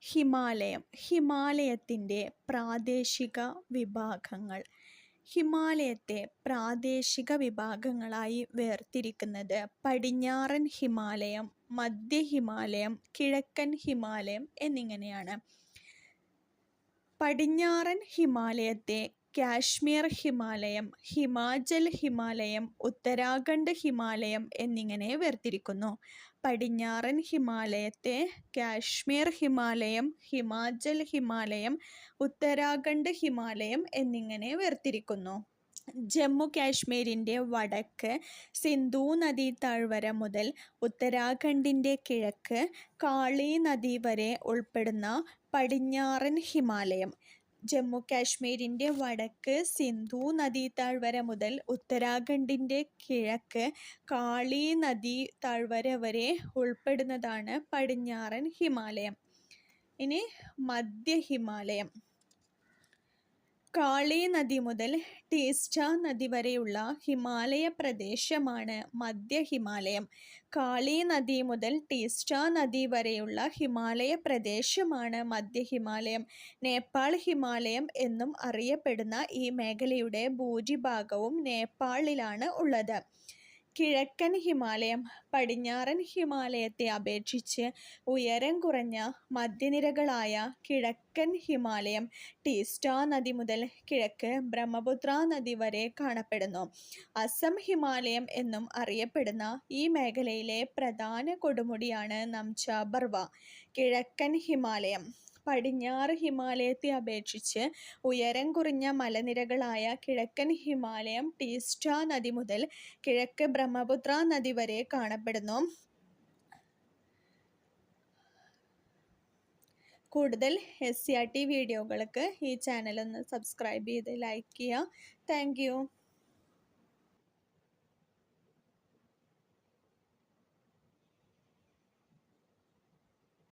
ഹിമാലയത്തിൻ്റെ പ്രാദേശിക വിഭാഗങ്ങൾ. ഹിമാലയത്തെ പ്രാദേശിക വിഭാഗങ്ങളായി വേർതിരിക്കുന്നത് പടിഞ്ഞാറൻ ഹിമാലയം, മധ്യ ഹിമാലയം, കിഴക്കൻ ഹിമാലയം എന്നിങ്ങനെയാണ്. പടിഞ്ഞാറൻ ഹിമാലയത്തെ കാശ്മീർ ഹിമാലയം, ഹിമാചൽ ഹിമാലയം, ഉത്തരാഖണ്ഡ് ഹിമാലയം എന്നിങ്ങനെ വേർതിരിക്കുന്നു. പടിഞ്ഞാറൻ ഹിമാലയത്തെ കാശ്മീർ ഹിമാലയം, ഹിമാചൽ ഹിമാലയം, ഉത്തരാഖണ്ഡ് ഹിമാലയം എന്നിങ്ങനെ വേർതിരിക്കുന്നു. ജമ്മു കാശ്മീരിൻ്റെ വടക്ക് സിന്ധു നദീതാഴ്വര മുതൽ ഉത്തരാഖണ്ഡിൻ്റെ കിഴക്ക് കാളി നദി വരെ ഉൾപ്പെടുന്ന പടിഞ്ഞാറൻ ഹിമാലയം. ജമ്മു കാശ്മീരിൻ്റെ വടക്ക് സിന്ധു നദീതാഴ്വര മുതൽ ഉത്തരാഖണ്ഡിൻ്റെ കിഴക്ക് കാളി നദീതാഴ്വര വരെ ഉൾപ്പെടുന്നതാണ് പടിഞ്ഞാറൻ ഹിമാലയം. ഇനി മധ്യ ഹിമാലയം. കാളി നദി മുതൽ ടീസ്റ്റ നദി വരെയുള്ള ഹിമാലയ പ്രദേശമാണ് മധ്യ ഹിമാലയം. കാളി നദി മുതൽ ടീസ്റ്റ നദി വരെയുള്ള ഹിമാലയ പ്രദേശമാണ് മധ്യ ഹിമാലയം. നേപ്പാൾ ഹിമാലയം എന്നും അറിയപ്പെടുന്ന ഈ മേഖലയുടെ ഭൂരിഭാഗവും നേപ്പാളിലാണ് ഉള്ളത്. കിഴക്കൻ ഹിമാലയം. പടിഞ്ഞാറൻ ഹിമാലയത്തെ അപേക്ഷിച്ച് ഉയരം കുറഞ്ഞ മധ്യനിരകളായ കിഴക്കൻ ഹിമാലയം ടീസ്റ്റ നദി മുതൽ കിഴക്ക് ബ്രഹ്മപുത്ര നദി വരെ കാണപ്പെടുന്നു. അസം ഹിമാലയം എന്നും അറിയപ്പെടുന്ന ഈ മേഖലയിലെ പ്രധാന കൊടുമുടിയാണ് നംച ബർവ. കിഴക്കൻ ഹിമാലയം. പടിഞ്ഞാറ് ഹിമാലയത്തെ അപേക്ഷിച്ച് ഉയരം കുറഞ്ഞ മലനിരകളായ കിഴക്കൻ ഹിമാലയം ടീസ്റ്റ നദി മുതൽ കിഴക്ക് ബ്രഹ്മപുത്ര നദി വരെ കാണപ്പെടുന്നു. കൂടുതൽ SCERT വീഡിയോകൾക്ക് ഈ ചാനൽ ഒന്ന് സബ്സ്ക്രൈബ് ചെയ്ത് ലൈക്ക് ചെയ്യുക. Thank you.